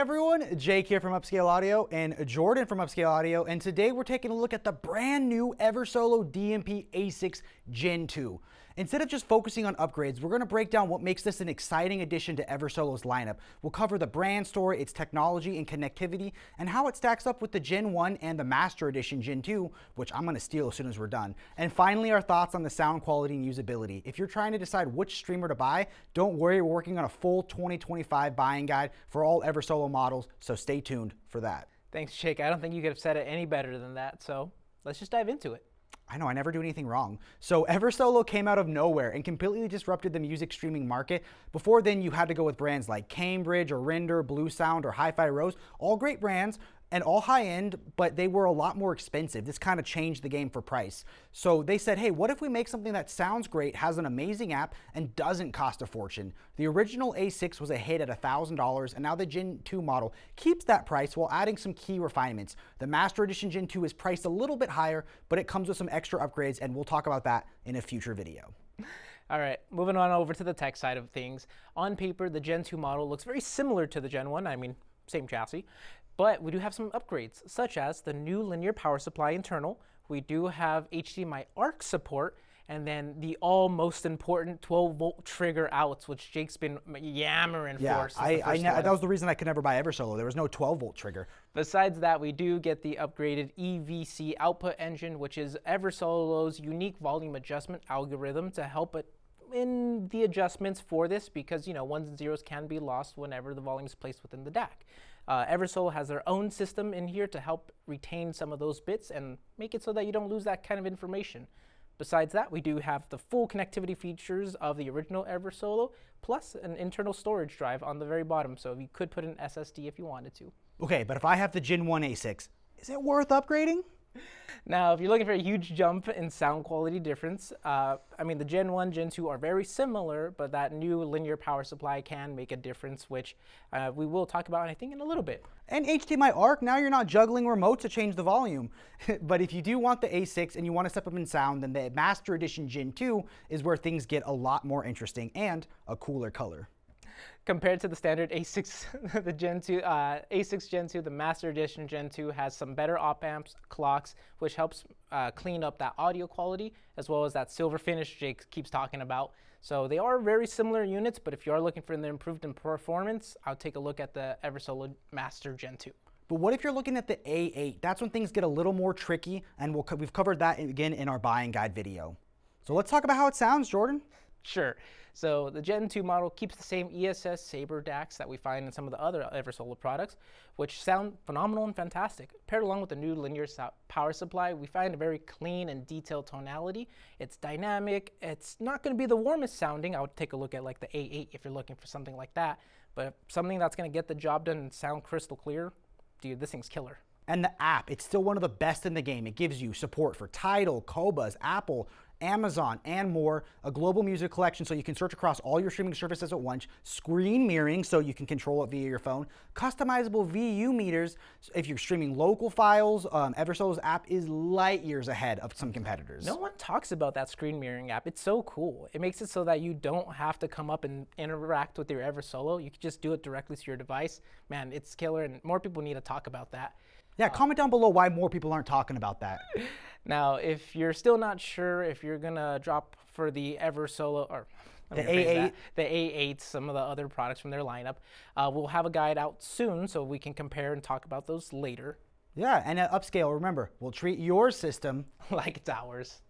everyone, Jake here from Upscale Audio and Jordan from Upscale Audio, and today we're taking a look at the brand new Eversolo DMP-A6 Gen 2. Instead of just focusing on upgrades, we're going to break down what makes this an exciting addition to Eversolo's lineup. We'll cover the brand story, its technology and connectivity, and how it stacks up with the Gen 1 and the Master Edition Gen 2, which I'm going to steal as soon as we're done. And finally, our thoughts on the sound quality and usability. If you're trying to decide which streamer to buy, don't worry, we're working on a full 2025 buying guide for all Eversolo models, so stay tuned for that. Thanks, Jake. I don't think you could have said it any better than that, so let's just dive into it. I know, I never do anything wrong. So Eversolo came out of nowhere and completely disrupted the music streaming market. Before then, you had to go with brands like Cambridge or Render, Blue Sound, or Hi-Fi Rose, all great brands and all high-end, but they were a lot more expensive. This kind of changed the game for price. So they said, hey, what if we make something that sounds great, has an amazing app, and doesn't cost a fortune? The original A6 was a hit at $1,000, and now the Gen 2 model keeps that price while adding some key refinements. The Master Edition Gen 2 is priced a little bit higher, but it comes with some extra upgrades, and we'll talk about that in a future video. All right, moving on over to the tech side of things. On paper, the Gen 2 model looks very similar to the Gen 1, I mean, same chassis. But we do have some upgrades, such as the new linear power supply internal. We do have HDMI ARC support, and then the most important 12-volt trigger outs, which Jake's been yammering for. That was the reason I could never buy Eversolo. There was no 12-volt trigger. Besides that, we do get the upgraded EVC output engine, which is Eversolo's unique volume adjustment algorithm to help it in the adjustments for this, because ones and zeros can be lost whenever the volume is placed within the DAC. Eversolo has their own system in here to help retain some of those bits and make it so that you don't lose that kind of information. Besides that, we do have the full connectivity features of the original Eversolo, plus an internal storage drive on the very bottom, so you could put an SSD if you wanted to. Okay, but if I have the Gen 1 A6, is it worth upgrading? Now, if you're looking for a huge jump in sound quality difference, I mean, the Gen 1, Gen 2 are very similar, but that new linear power supply can make a difference, which we will talk about, I think, in a little bit. And HDMI ARC, now you're not juggling remote to change the volume. But if you do want the A6 and you want to step up in sound, then the Master Edition Gen 2 is where things get a lot more interesting and a cooler color. Compared to the standard A6, the Gen 2, A6 Gen 2, the Master Edition Gen 2 has some better op amps, clocks, which helps clean up that audio quality, as well as that silver finish Jake keeps talking about. So they are very similar units, but if you are looking for an improved in performance, I'll take a look at the Eversolo Master Gen 2. But what if you're looking at the A8? That's when things get a little more tricky, and we've covered that again in our buying guide video. So let's talk about how it sounds, Jordan. Sure. So the Gen 2 model keeps the same ESS Sabre DACs that we find in some of the other Eversolo products, which sound phenomenal and fantastic. Paired along with the new linear power supply, we find a very clean and detailed tonality. It's dynamic. It's not going to be the warmest sounding. I would take a look at like the A8 if you're looking for something like that. But something that's going to get the job done and sound crystal clear, dude, this thing's killer. And the app, it's still one of the best in the game. It gives you support for Tidal, Qobuz, Apple, Amazon, and more, a global music collection so you can search across all your streaming services at once, screen mirroring so you can control it via your phone, customizable VU meters if you're streaming local files. Eversolo's app is light years ahead of some competitors. No one talks about that screen mirroring app. It's so cool. It makes it so that you don't have to come up and interact with your Eversolo. You can just do it directly to your device. Man, it's killer, and more people need to talk about that. Yeah, comment down below why more people aren't talking about that. Now, if you're still not sure if you're gonna drop for the Eversolo or the A8, the A8, some of the other products from their lineup, we'll have a guide out soon so we can compare and talk about those later. Yeah, and at Upscale, remember, we'll treat your system like it's ours.